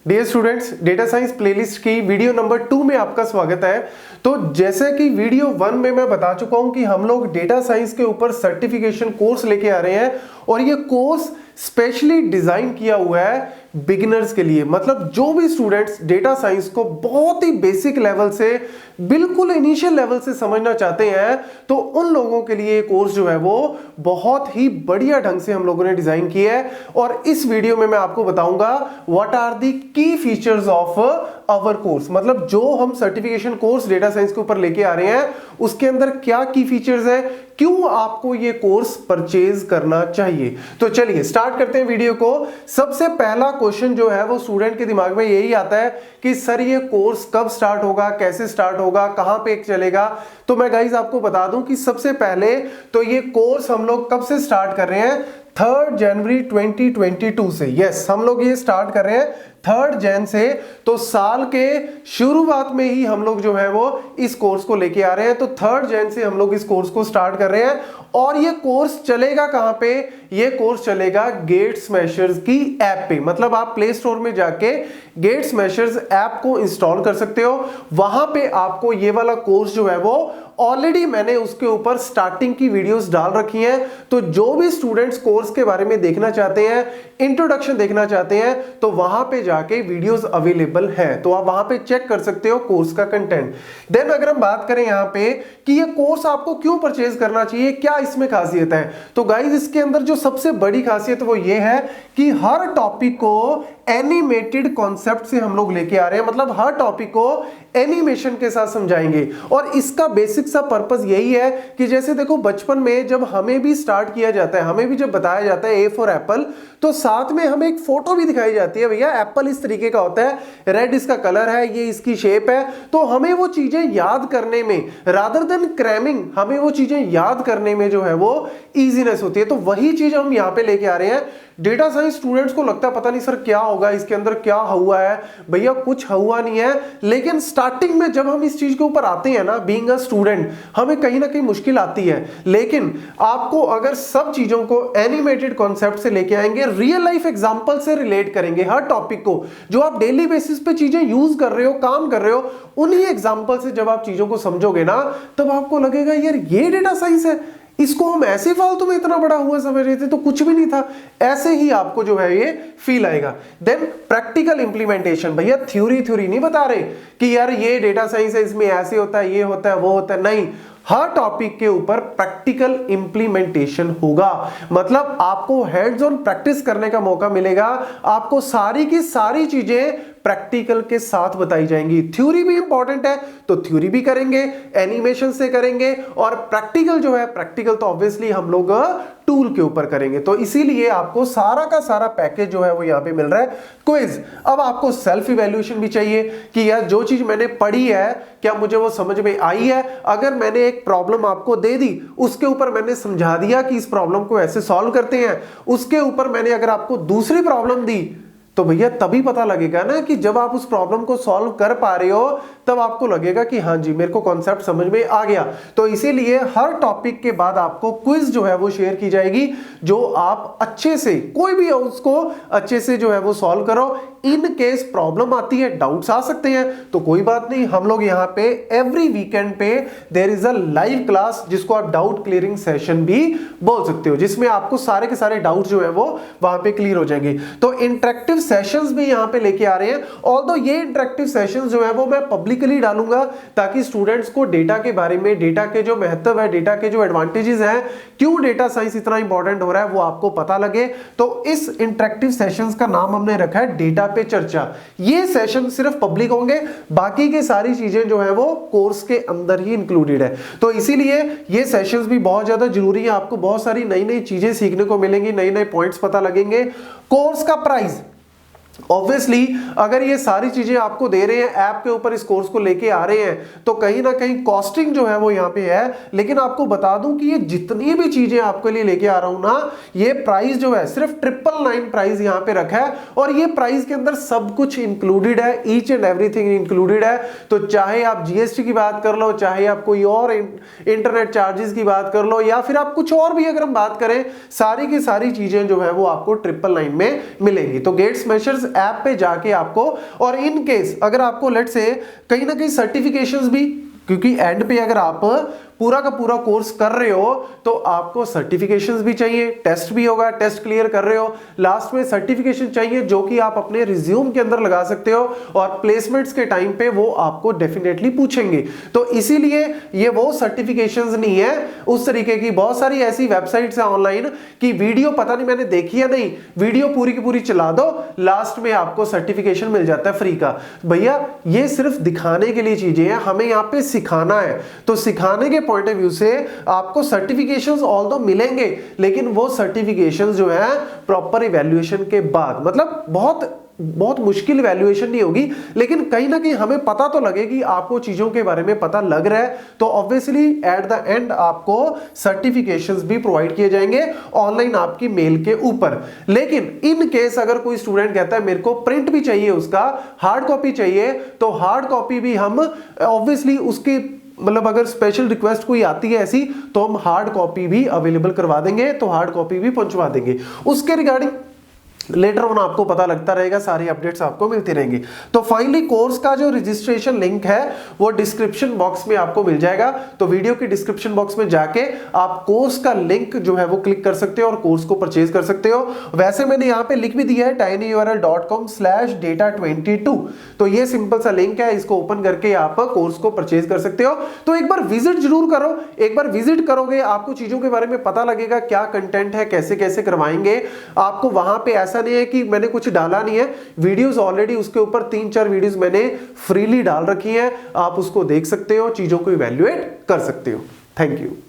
Dear students, data science playlist की video number 2 में आपका स्वागत है। तो जैसे कि वीडियो 1 में मैं बता चुका हूं कि हम लोग डेटा साइंस के ऊपर सर्टिफिकेशन कोर्स लेके आ रहे हैं और ये कोर्स स्पेशली डिजाइन किया हुआ है बिगिनर्स के लिए। मतलब जो भी स्टूडेंट्स डेटा साइंस को बहुत ही बेसिक लेवल से बिल्कुल इनिशियल लेवल से समझना चाहते हैं तो उन लोगों के लिए कोर्स जो है वो बहुत ही बढ़िया ढंग से हम लोगों ने डिजाइन किया है। और इस वीडियो में मैं आपको बताऊंगा व्हाट आर दी की फीचर्स ऑफ अवर कोर्स। मतलब जो हम सर्टिफिकेशन कोर्स डेटा साइंस के ऊपर लेके आ रहे हैं उसके अंदर क्या की फीचर्स है, क्यों आपको ये कोर्स परचेज करना चाहिए। तो चलिए स्टार्ट करते हैं वीडियो को। सबसे पहला क्वेश्चन जो है वो स्टूडेंट के दिमाग में यही आता है कि सर ये कोर्स कब स्टार्ट होगा, कैसे स्टार्ट होगा, कहां पे चलेगा। तो मैं गाइस आपको बता दूं कि सबसे पहले तो ये कोर्स हम लोग कब से स्टार्ट कर रहे हैं, 3 जनवरी 2022 से। यस, हम लोग ये स्टार्ट कर रहे हैं 3 जन से। तो साल के शुरुआत में ही हम लोग जो है वो इस कोर्स को लेके आ रहे हैं। तो 3 जन से हम लोग इस कोर्स को स्टार्ट कर रहे हैं। और ये कोर्स चलेगा कहां पे, ये कोर्स चलेगा गेट स्मैशर्स की ऐप पे। मतलब आप प्ले स्टोर में जाके गेट स्मैशर्स ऐप को इंस्टॉल कर सकते हो। वहां पे आपको ये वाला कोर्स जो है वो ऑलरेडी मैंने उसके ऊपर स्टार्टिंग की वीडियोस डाल रखी हैं। तो जो भी स्टूडेंट्स कोर्स के बारे में देखना चाहते हैं, इंट्रोडक्शन देखना चाहते हैं, तो वहां पे जाके वीडियोस अवेलेबल हैं। तो आप वहां पे चेक कर सकते हो कोर्स का कंटेंट। देन अगर हम बात करें यहां पे कि ये कोर्स आपको क्यों परचेज करना चाहिए, क्या इसमें खासियत है, तो गाइस इसके अंदर जो सबसे बड़ी खासियत वो ये है कि हर टॉपिक को एनिमेटेड कॉन्सेप्ट से हम लोग लेके आ रहे हैं। मतलब हर टॉपिक को एनिमेशन के साथ समझाएंगे। और इसका बेसिक सा पर्पस यही है कि जैसे देखो बचपन में जब हमें भी स्टार्ट किया जाता है, हमें भी जब बताया जाता है ए फॉर एप्पल, तो साथ में हमें एक फोटो भी दिखाई जाती है, भैया एप्पल इस तरीके का होता है, रेड इसका कलर है, ये इसकी शेप है। तो हमें वो चीजें याद करने में रादर देन क्रैमिंग, हमें वो चीजें याद करने में जो है वो इजीनेस होती है। तो वही चीज हम यहां पे लेके आ रहे हैं। डेटा साइंस स्टूडेंट्स को लगता है पता नहीं सर क्या होगा, इसके अंदर क्या हुआ है। भैया कुछ हुआ नहीं है, लेकिन स्टार्टिंग में जब हम इस चीज के ऊपर आते हैं ना, बीइंग अ स्टूडेंट, हमें कहीं ना कहीं मुश्किल आती है। लेकिन आपको अगर सब चीजों को एनिमेटेड कॉन्सेप्ट से लेके आएंगे, रियल लाइफ एग्जांपल से रिलेट करेंगे हर टॉपिक को, जो आप डेली बेसिस पे चीजें यूज कर रहे हो, काम कर रहे हो, उन्हीं एग्जांपल से जब आप चीजों को समझोगे ना, तब आपको लगेगा यार ये डेटा साइंस है, इसको हम ऐसे फालतू में इतना बड़ा हुआ समझ रहे थे तो कुछ भी नहीं था। ऐसे ही आपको जो है ये फील आएगा। देन प्रैक्टिकल इंप्लीमेंटेशन, भैया थ्योरी नहीं बता रहे कि यार ये डेटा साइंस है, इसमें ऐसे होता है, ये होता है, वो होता है, नहीं। हर टॉपिक के ऊपर प्रैक्टिकल इंप्लीमेंटेशन होगा। मतलब आपको हैंड्स ऑन प्रैक्टिस करने का मौका मिलेगा। आपको सारी की सारी चीजें प्रैक्टिकल के साथ बताई जाएंगी। थ्योरी भी इंपॉर्टेंट है तो थ्योरी भी करेंगे, एनिमेशन से करेंगे, और प्रैक्टिकल जो है, प्रैक्टिकल तो ऑब्वियसली हम लोग टूल के ऊपर करेंगे। तो इसीलिए आपको सारा का सारा पैकेज जो है वो यहां पे मिल रहा है। क्विज, अब आपको सेल्फ इवैल्यूएशन भी चाहिए कि यार जो चीज मैंने पढ़ी है क्या मुझे वो समझ में आई है। अगर मैंने एक प्रॉब्लम आपको दे दी, उसके ऊपर मैंने समझा दिया कि इस प्रॉब्लम को ऐसे सॉल्व करते हैं, उसके ऊपर मैंने अगर आपको दूसरी प्रॉब्लम दी, तो भैया तभी पता लगेगा ना कि जब आप उस प्रॉब्लम को सॉल्व कर पा रहे हो तब आपको लगेगा कि हाँ जी मेरे को कॉन्सेप्ट समझ में आ गया। तो इसीलिए हर टॉपिक के बाद आपको क्विज जो है वो शेयर की जाएगी, जो आप अच्छे से, कोई भी उसको अच्छे से जो है वो सॉल्व करो। इन केस प्रॉब्लम आती है, डाउट्स आ सकते हैं, तो कोई बात नहीं, हम लोग यहाँ पे एवरी वीकेंड पे there is a live class, जिसको आप डाउट क्लियरिंग सेशन भी बोल सकते हो, जिसमें आपको सारे के सारे डाउट जो है वो वहां पे क्लियर हो जाएंगे। तो इंटरेक्टिव सेशंस भी यहां पे लेके आ रहे हैं। ऑल्दो ये इंटरेक्टिव सेशंस जो है वो मैं पब्लिकली डालूंगा ताकि स्टूडेंट्स को डेटा के बारे में, डेटा के जो महत्व है, डेटा के जो एडवांटेजेस हैं, क्यों डेटा साइंस इतना इंपॉर्टेंट हो रहा है, वो आपको पता लगे। तो इस इंटरेक्टिव सेशंस का नाम हमने रखा है डेटा पे चर्चा। ये सेशन सिर्फ पब्लिक होंगे, बाकी की सारी चीजें जो है वो कोर्स के अंदर ही इंक्लूडेड है। तो इसीलिए ये सेशंस भी बहुत ज्यादा जरूरी है। आपको बहुत सारी नई नई चीजें सीखने को मिलेंगी, नए नए पॉइंट्स पता लगेंगे। कोर्स का प्राइस, ऑब्वियसली अगर ये सारी चीजें आपको दे रहे हैं, ऐप के ऊपर इस कोर्स को लेके आ रहे हैं, तो कहीं ना कहीं कॉस्टिंग जो है वो यहाँ पे है। लेकिन आपको बता दूं कि ये जितनी भी चीजें आपके लिए लेके आ रहा हूं ना, ये प्राइस जो है सिर्फ 999 प्राइस यहाँ पे रखा है। और ये प्राइस के अंदर सब कुछ इंक्लूडेड है, ईच एंड एवरीथिंग इंक्लूडेड है। तो चाहे आप जीएसटी की बात कर लो, चाहे आप कोई और इंटरनेट चार्जेस की बात कर लो, या फिर आप कुछ और भी अगर हम बात करें, सारी की सारी चीजें जो है वो आपको 999 में मिलेंगी। तो गेट स्मैशर्स ऐप पे जाके आपको, और इन केस अगर आपको लेट से कहीं ना कहीं सर्टिफिकेशंस भी, क्योंकि एंड पे अगर आप पूरा का पूरा कोर्स कर रहे हो तो आपको सर्टिफिकेशंस भी चाहिए, टेस्ट भी होगा, टेस्ट क्लियर कर रहे हो, लास्ट में सर्टिफिकेशन चाहिए जो कि आप अपने रिज्यूम के अंदर लगा सकते हो, और प्लेसमेंट्स के टाइम पे वो आपको डेफिनेटली पूछेंगे। तो इसीलिए ये वो सर्टिफिकेशंस नहीं है उस तरीके की, बहुत सारी ऐसी वेबसाइट्स है ऑनलाइन कि वीडियो पता नहीं मैंने देखी है नहीं, वीडियो पूरी की पूरी चला दो, लास्ट में आपको सर्टिफिकेशन मिल जाता है फ्री का। भैया ये सिर्फ दिखाने के लिए चीजें हैं, हमें यहाँ पे सिखाना है, तो सिखाने के पॉइंट ऑफ व्यू से आपको सर्टिफिकेशंस ऑल्दो मिलेंगे, लेकिन वो सर्टिफिकेशंस जो है प्रॉपर इवैल्यूएशन के बाद, मतलब बहुत मुश्किल वैल्यूएशन नहीं होगी, लेकिन कहीं ना कहीं हमें पता तो लगे कि आपको चीजों के बारे में पता लग रहा है, तो ऑब्वियसली एट द एंड आपको सर्टिफिकेशंस भी प्रोवाइड किए जाएंगे ऑनलाइन आपकी मेल के ऊपर। लेकिन इन केस अगर कोई स्टूडेंट कहता है मेरे को प्रिंट भी चाहिए, उसका हार्ड कॉपी चाहिए, तो हार्ड कॉपी भी हम ऑब्वियसली उसकी, मतलब अगर स्पेशल रिक्वेस्ट कोई आती है ऐसी, तो हम हार्ड कॉपी भी अवेलेबल करवा देंगे, तो हार्ड कॉपी भी पहुंचवा देंगे। उसके रिगार्डिंग लेटर ऑन आपको पता लगता रहेगा, सारी अपडेट्स आपको मिलती रहेंगी। तो फाइनली कोर्स का जो रजिस्ट्रेशन लिंक है वो डिस्क्रिप्शन बॉक्स में आपको मिल जाएगा, तो वीडियो के डिस्क्रिप्शन बॉक्स में जाके आप कोर्स का लिंक जो है वो क्लिक कर सकते हो और कोर्स को परचेज कर सकते हो। वैसे मैंने यहाँ पे लिख भी दिया है tinyurl.com/data22, तो ये सिंपल सा लिंक है, इसको ओपन करके आप कोर्स को परचेज कर सकते हो। तो एक बार विजिट जरूर करो, एक बार विजिट करोगे आपको चीजों के बारे में पता लगेगा, क्या कंटेंट है, कैसे कैसे करवाएंगे आपको। वहां पे ऐसा नहीं है कि मैंने कुछ डाला नहीं है, वीडियोस ऑलरेडी उसके ऊपर 3-4 वीडियोस मैंने फ्रीली डाल रखी हैं, आप उसको देख सकते हो, चीजों को इवैल्यूएट कर सकते हो। Thank you.